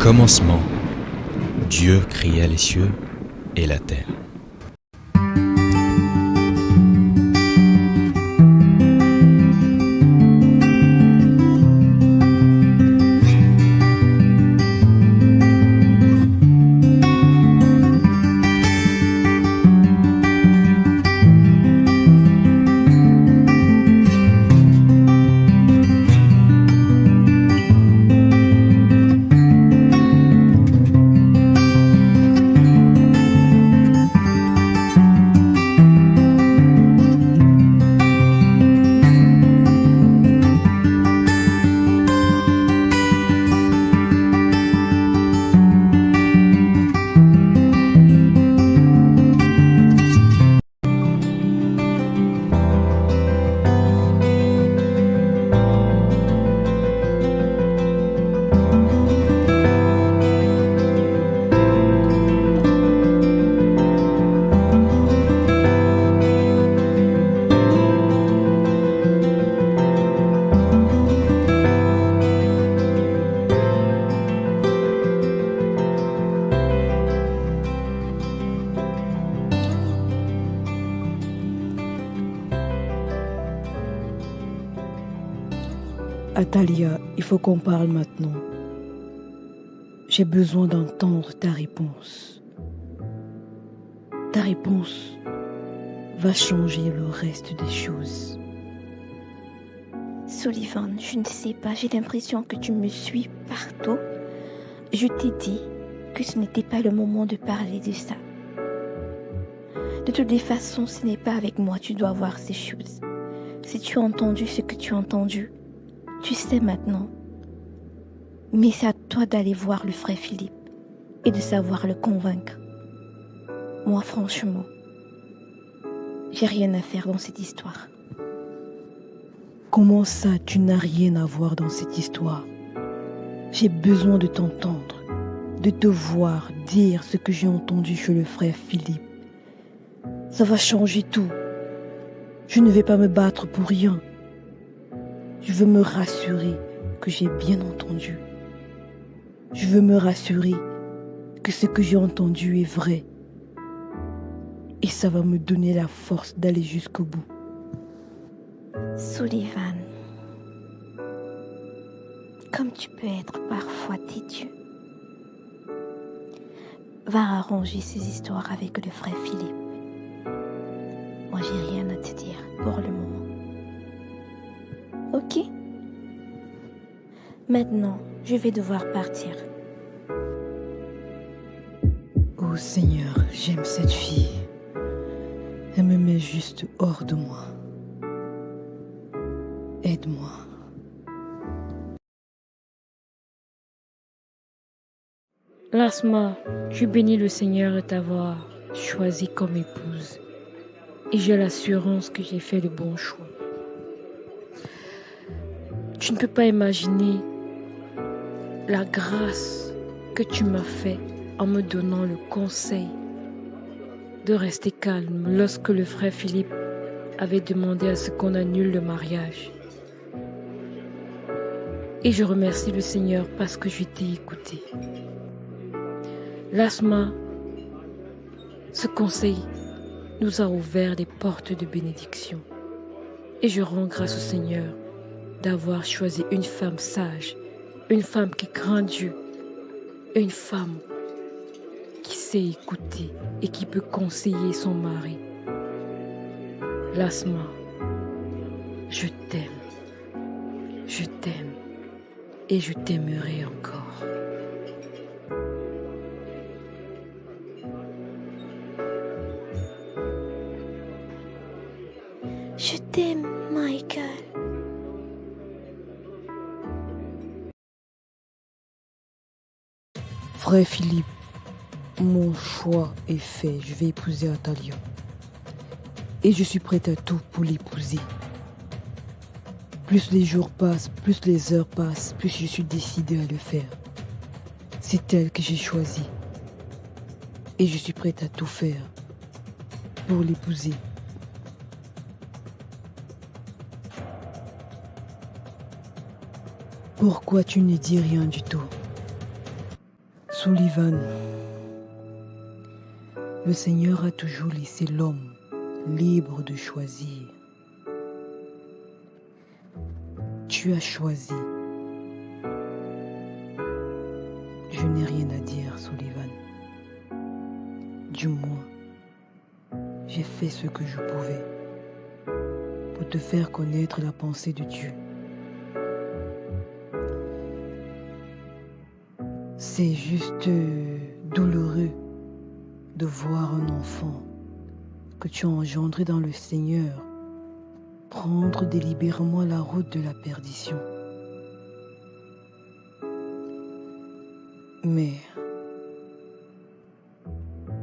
Commencement, Dieu créa les cieux et la terre. Atalia, il faut qu'on parle maintenant. J'ai besoin d'entendre ta réponse. Ta réponse va changer le reste des choses. Sullivan, je ne sais pas, j'ai l'impression que tu me suis partout. Je t'ai dit que ce n'était pas le moment de parler de ça. De toutes les façons, ce n'est pas avec moi, tu dois voir ces choses. Si tu as entendu ce que tu as entendu, tu sais maintenant. Mais c'est à toi d'aller voir le frère Philippe et de savoir le convaincre. Moi, franchement, j'ai rien à faire dans cette histoire. Comment ça, tu n'as rien à voir dans cette histoire? J'ai besoin de t'entendre, de te voir dire ce que j'ai entendu chez le frère Philippe. Ça va changer tout. Je ne vais pas me battre pour rien. Je veux me rassurer que j'ai bien entendu. Je veux me rassurer que ce que j'ai entendu est vrai. Et ça va me donner la force d'aller jusqu'au bout. Sullivan, comme tu peux être parfois têtu, va arranger ces histoires avec le frère Philippe. Moi, j'ai rien à te dire pour le moment. Ok? Maintenant, je vais devoir partir. Oh Seigneur, j'aime cette fille. Elle me met juste hors de moi. Aide-moi. Lasma, je bénis le Seigneur de t'avoir choisi comme épouse. Et j'ai l'assurance que j'ai fait le bon choix. Tu ne peux pas imaginer la grâce que tu m'as fait en me donnant le conseil de rester calme lorsque le frère Philippe avait demandé à ce qu'on annule le mariage. Et je remercie le Seigneur parce que je t'ai écouté. Lasma, ce conseil nous a ouvert des portes de bénédiction. Et je rends grâce au Seigneur d'avoir choisi une femme sage, une femme qui craint Dieu, une femme qui sait écouter et qui peut conseiller son mari. Lasma, je t'aime et je t'aimerai encore. Je t'aime, Michael. Frère Philippe, mon choix est fait. Je vais épouser Atalia. Et je suis prête à tout pour l'épouser. Plus les jours passent, plus les heures passent, plus je suis décidée à le faire. C'est elle que j'ai choisie. Et je suis prête à tout faire pour l'épouser. Pourquoi tu ne dis rien du tout? Sullivan, le Seigneur a toujours laissé l'homme libre de choisir. Tu as choisi. Je n'ai rien à dire, Sullivan. Du moins, j'ai fait ce que je pouvais pour te faire connaître la pensée de Dieu. C'est juste douloureux de voir un enfant que tu as engendré dans le Seigneur prendre délibérément la route de la perdition. Mais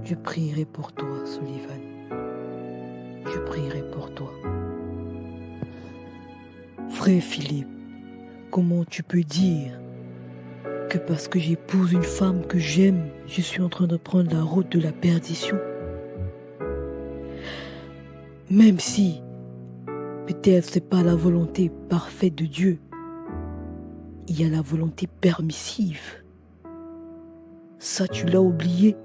je prierai pour toi, Sullivan. Je prierai pour toi. Frère Philippe, comment tu peux dire que parce que j'épouse une femme que j'aime, je suis en train de prendre la route de la perdition? Même si peut-être c'est pas la volonté parfaite de Dieu, il y a la volonté permissive. Ça, tu l'as oublié.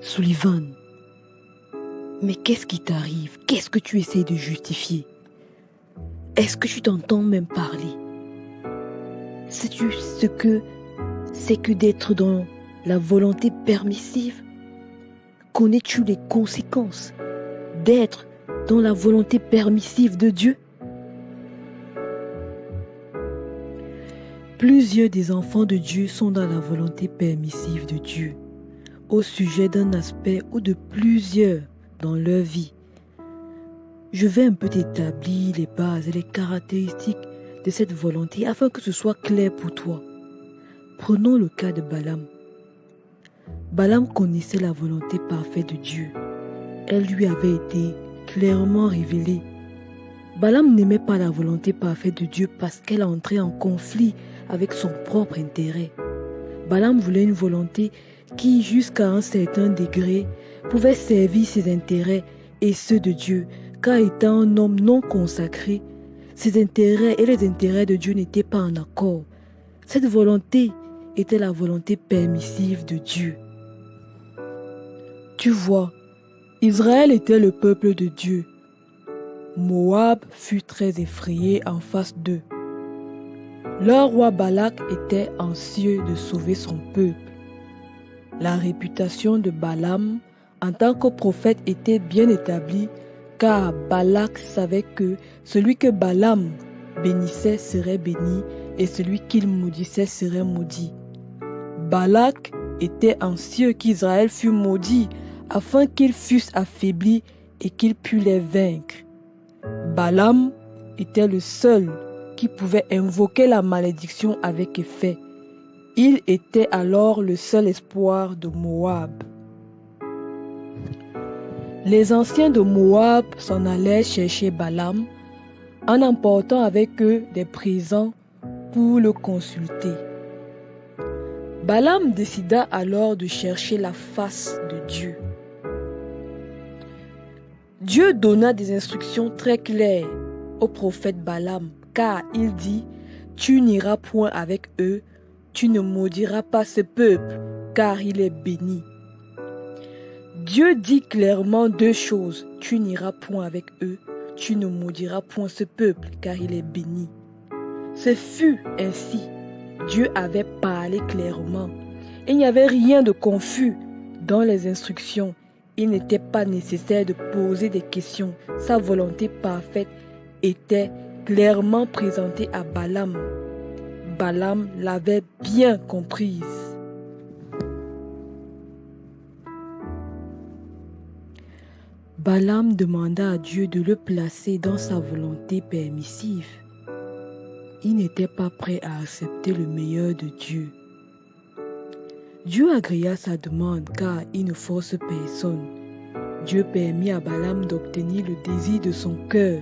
Sullivan, mais qu'est-ce qui t'arrive? Qu'est-ce que tu essaies de justifier? Est-ce que tu t'entends même parler? Sais-tu ce que c'est que d'être dans la volonté permissive? Connais-tu les conséquences d'être dans la volonté permissive de Dieu? Plusieurs des enfants de Dieu sont dans la volonté permissive de Dieu au sujet d'un aspect ou de plusieurs dans leur vie. Je vais un peu t'établir les bases et les caractéristiques de cette volonté afin que ce soit clair pour toi. Prenons le cas de Balaam. Balaam connaissait la volonté parfaite de Dieu. Elle lui avait été clairement révélée. Balaam n'aimait pas la volonté parfaite de Dieu parce qu'elle entrait en conflit avec son propre intérêt. Balaam voulait une volonté qui, jusqu'à un certain degré, pouvait servir ses intérêts et ceux de Dieu, car étant un homme non consacré, ses intérêts et les intérêts de Dieu n'étaient pas en accord. Cette volonté était la volonté permissive de Dieu. Tu vois, Israël était le peuple de Dieu. Moab fut très effrayé en face d'eux. Leur roi Balak était anxieux de sauver son peuple. La réputation de Balaam en tant que prophète était bien établie, car Balak savait que celui que Balaam bénissait serait béni et celui qu'il maudissait serait maudit. Balak était anxieux qu'Israël fût maudit afin qu'ils fussent affaiblis et qu'il pût les vaincre. Balaam était le seul qui pouvait invoquer la malédiction avec effet. Il était alors le seul espoir de Moab. Les anciens de Moab s'en allèrent chercher Balaam en emportant avec eux des présents pour le consulter. Balaam décida alors de chercher la face de Dieu. Dieu donna des instructions très claires au prophète Balaam, car il dit « Tu n'iras point avec eux, tu ne maudiras pas ce peuple, car il est béni. » Dieu dit clairement deux choses. Tu n'iras point avec eux, tu ne maudiras point ce peuple, car il est béni. Ce fut ainsi. Dieu avait parlé clairement. Il n'y avait rien de confus dans les instructions. Il n'était pas nécessaire de poser des questions. Sa volonté parfaite était clairement présentée à Balaam. Balaam l'avait bien comprise. Balaam demanda à Dieu de le placer dans sa volonté permissive. Il n'était pas prêt à accepter le meilleur de Dieu. Dieu agréa sa demande car il ne force personne. Dieu permit à Balaam d'obtenir le désir de son cœur.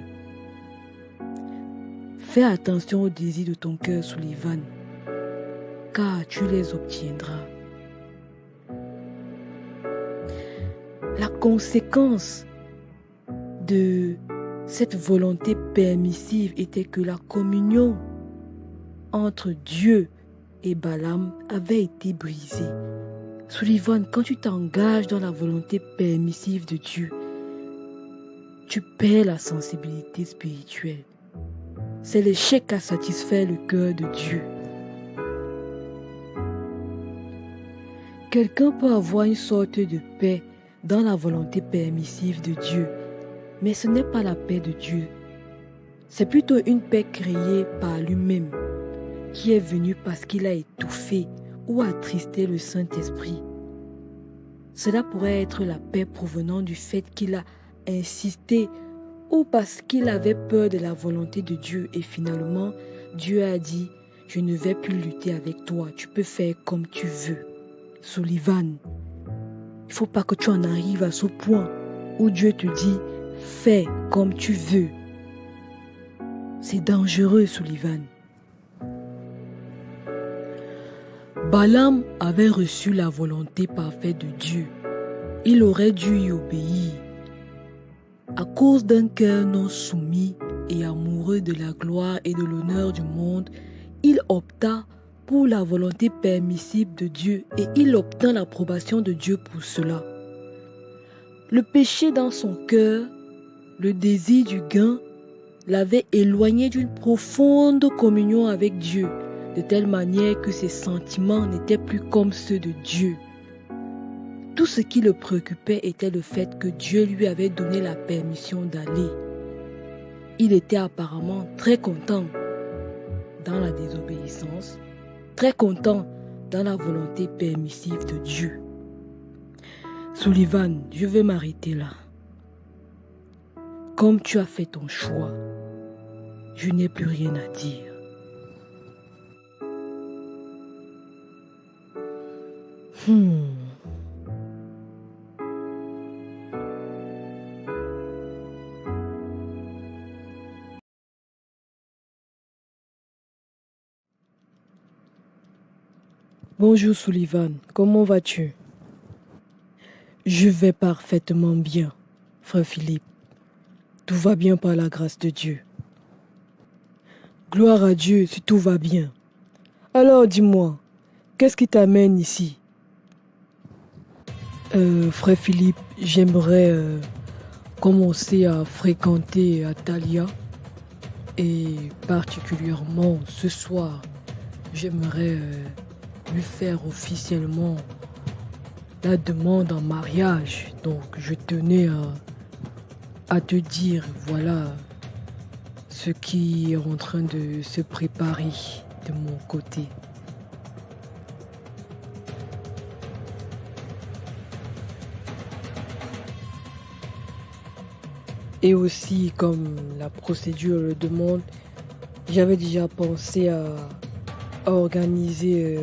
Fais attention aux désirs de ton cœur, Sullivan, car tu les obtiendras. La conséquence de cette volonté permissive était que la communion entre Dieu et Balaam avaient été brisés. Sullivan, quand tu t'engages dans la volonté permissive de Dieu, tu perds la sensibilité spirituelle. C'est l'échec à satisfaire le cœur de Dieu. Quelqu'un peut avoir une sorte de paix dans la volonté permissive de Dieu, mais ce n'est pas la paix de Dieu. C'est plutôt une paix créée par lui-même, qui est venue parce qu'il a étouffé ou attristé le Saint-Esprit. Cela pourrait être la paix provenant du fait qu'il a insisté ou parce qu'il avait peur de la volonté de Dieu et finalement, Dieu a dit « Je ne vais plus lutter avec toi, tu peux faire comme tu veux. » Sullivan, il ne faut pas que tu en arrives à ce point où Dieu te dit « Fais comme tu veux ». C'est dangereux, Sullivan. Balaam avait reçu la volonté parfaite de Dieu. Il aurait dû y obéir. À cause d'un cœur non soumis et amoureux de la gloire et de l'honneur du monde, il opta pour la volonté permissible de Dieu et il obtint l'approbation de Dieu pour cela. Le péché dans son cœur, le désir du gain, l'avait éloigné d'une profonde communion avec Dieu, de telle manière que ses sentiments n'étaient plus comme ceux de Dieu. Tout ce qui le préoccupait était le fait que Dieu lui avait donné la permission d'aller. Il était apparemment très content dans la désobéissance, très content dans la volonté permissive de Dieu. Sullivan, je vais m'arrêter là. Comme tu as fait ton choix, je n'ai plus rien à dire. Bonjour Sullivan, comment vas-tu? Je vais parfaitement bien, frère Philippe. Tout va bien par la grâce de Dieu. Gloire à Dieu si tout va bien. Alors dis-moi, qu'est-ce qui t'amène ici? Frère Philippe, j'aimerais commencer à fréquenter Atalia et particulièrement ce soir, j'aimerais lui faire officiellement la demande en mariage. Donc je tenais à te dire, voilà ce qui est en train de se préparer de mon côté. Et aussi, comme la procédure le demande, j'avais déjà pensé à organiser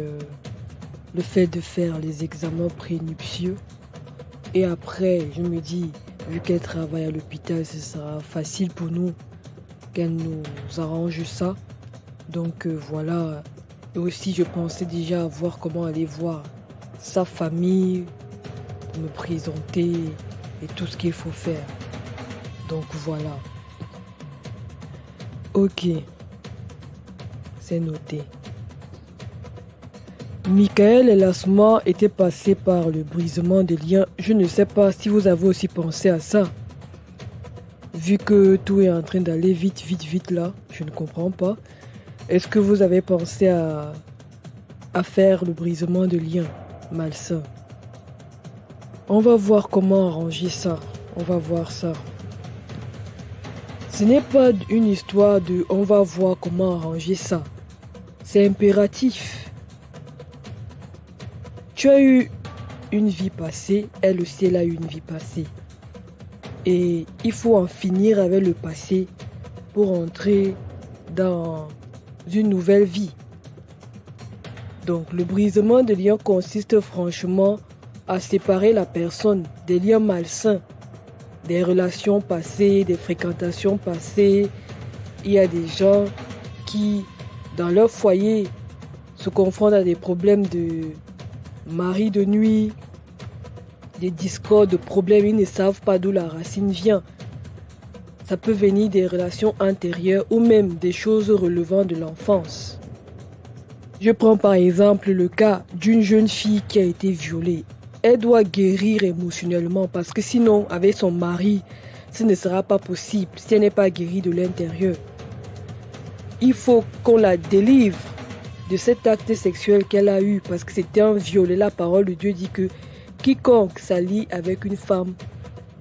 le fait de faire les examens prénuptiaux. Et après, je me dis, vu qu'elle travaille à l'hôpital, ce sera facile pour nous qu'elle nous arrange ça. Donc voilà. Et aussi, je pensais déjà à voir comment aller voir sa famille, me présenter et tout ce qu'il faut faire. Donc voilà. Ok. C'est noté. Michael et Lasma étaient passés par le brisement des liens. Je ne sais pas si vous avez aussi pensé à ça. Vu que tout est en train d'aller vite là, je ne comprends pas. Est-ce que vous avez pensé à faire le brisement de liens malsains? On va voir comment arranger ça. On va voir ça. Ce n'est pas une histoire de « on va voir comment arranger ça ». C'est impératif. Tu as eu une vie passée, elle aussi elle a eu une vie passée. Et il faut en finir avec le passé pour entrer dans une nouvelle vie. Donc le brisement de liens consiste franchement à séparer la personne des liens malsains, des relations passées, des fréquentations passées. Il y a des gens qui, dans leur foyer, se confrontent à des problèmes de mari de nuit, des discordes, de problèmes, ils ne savent pas d'où la racine vient. Ça peut venir des relations antérieures ou même des choses relevant de l'enfance. Je prends par exemple le cas d'une jeune fille qui a été violée. Elle doit guérir émotionnellement parce que sinon, avec son mari, ce ne sera pas possible si elle n'est pas guérie de l'intérieur. Il faut qu'on la délivre de cet acte sexuel qu'elle a eu parce que c'était un viol. Et la parole de Dieu dit que quiconque s'allie avec une femme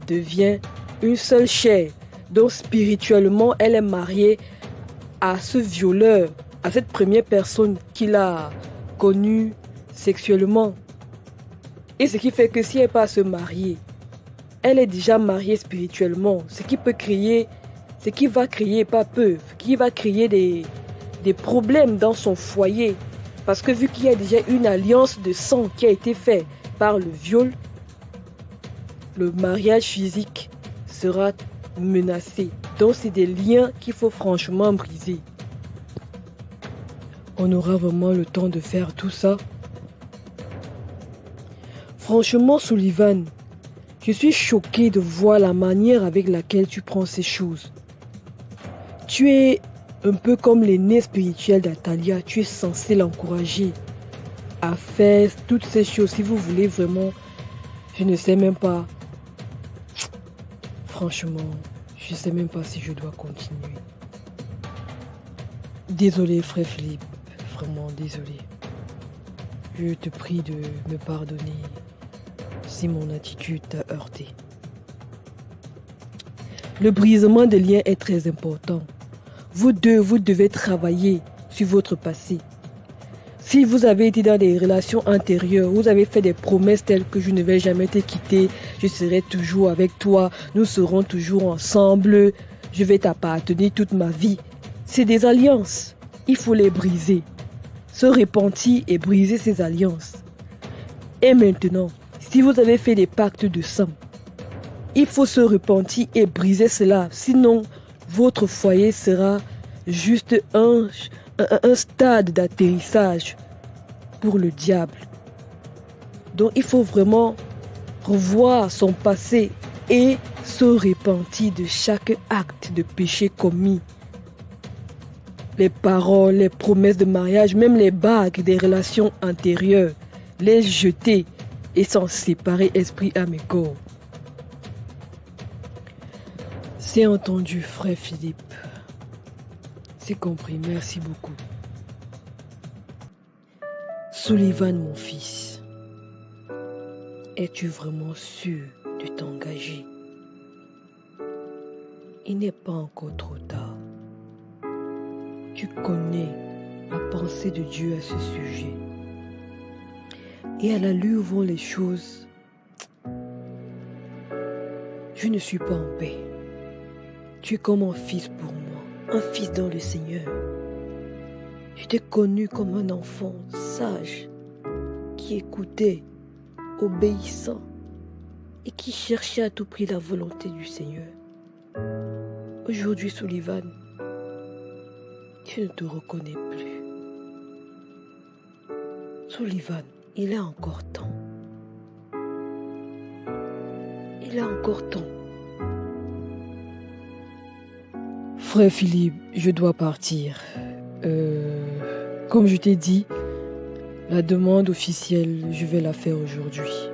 devient une seule chair. Donc spirituellement, elle est mariée à ce violeur, à cette première personne qu'il a connue sexuellement. Et ce qui fait que si elle n'est pas à se marier, elle est déjà mariée spirituellement. Ce qui va créer, qui va créer des problèmes dans son foyer. Parce que vu qu'il y a déjà une alliance de sang qui a été faite par le viol, le mariage physique sera menacé. Donc c'est des liens qu'il faut franchement briser. On aura vraiment le temps de faire tout ça. Franchement, Sullivan, je suis choquée de voir la manière avec laquelle tu prends ces choses. Tu es un peu comme l'aîné spirituel d'Atalia. Tu es censé l'encourager à faire toutes ces choses. Si vous voulez vraiment, je ne sais même pas. Franchement, je ne sais même pas si je dois continuer. Désolé, frère Philippe. Vraiment désolé. Je te prie de me pardonner si mon attitude t'a heurté. Le brisement des liens est très important. Vous deux, vous devez travailler sur votre passé. Si vous avez été dans des relations antérieures, vous avez fait des promesses telles que je ne vais jamais te quitter, je serai toujours avec toi, nous serons toujours ensemble, je vais t'appartenir toute ma vie. C'est des alliances. Il faut les briser. Se repentir et briser ces alliances. Et maintenant, si vous avez fait des pactes de sang, il faut se repentir et briser cela. Sinon, votre foyer sera juste un stade d'atterrissage pour le diable. Donc, il faut vraiment revoir son passé et se repentir de chaque acte de péché commis. Les paroles, les promesses de mariage, même les bagues des relations antérieures, les jeter et s'en séparer esprit, âme et corps. C'est entendu, frère Philippe. C'est compris, merci beaucoup. Sullivan, mon fils, es-tu vraiment sûr de t'engager? Il n'est pas encore trop tard. Tu connais la pensée de Dieu à ce sujet. Et à l'allure où vont les choses, je ne suis pas en paix. Tu es comme un fils pour moi, un fils dans le Seigneur. Je t'ai connu comme un enfant sage, qui écoutait, obéissant et qui cherchait à tout prix la volonté du Seigneur. Aujourd'hui, Sullivan, je ne te reconnais plus. Sullivan, il est encore temps. Il est encore temps. Frère Philippe, je dois partir. Comme je t'ai dit, la demande officielle, je vais la faire aujourd'hui.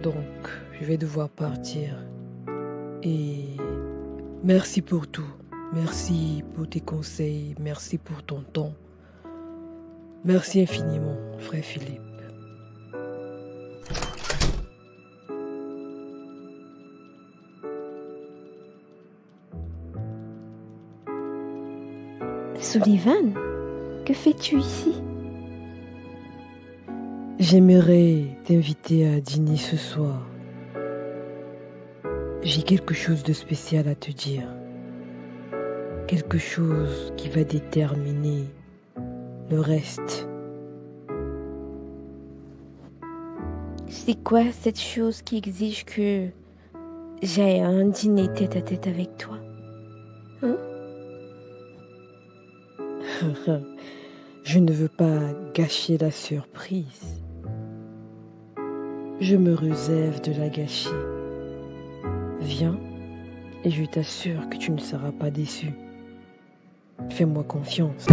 Donc, je vais devoir partir. Et merci pour tout. Merci pour tes conseils. Merci pour ton temps. Merci infiniment, frère Philippe. Sullivan, que fais-tu ici? J'aimerais t'inviter à dîner ce soir. J'ai quelque chose de spécial à te dire. Quelque chose qui va déterminer le reste. C'est quoi cette chose qui exige que j'aille à un dîner tête-à-tête avec toi? Je ne veux pas gâcher la surprise. Je me réserve de la gâcher. Viens et je t'assure que tu ne seras pas déçu. Fais-moi confiance.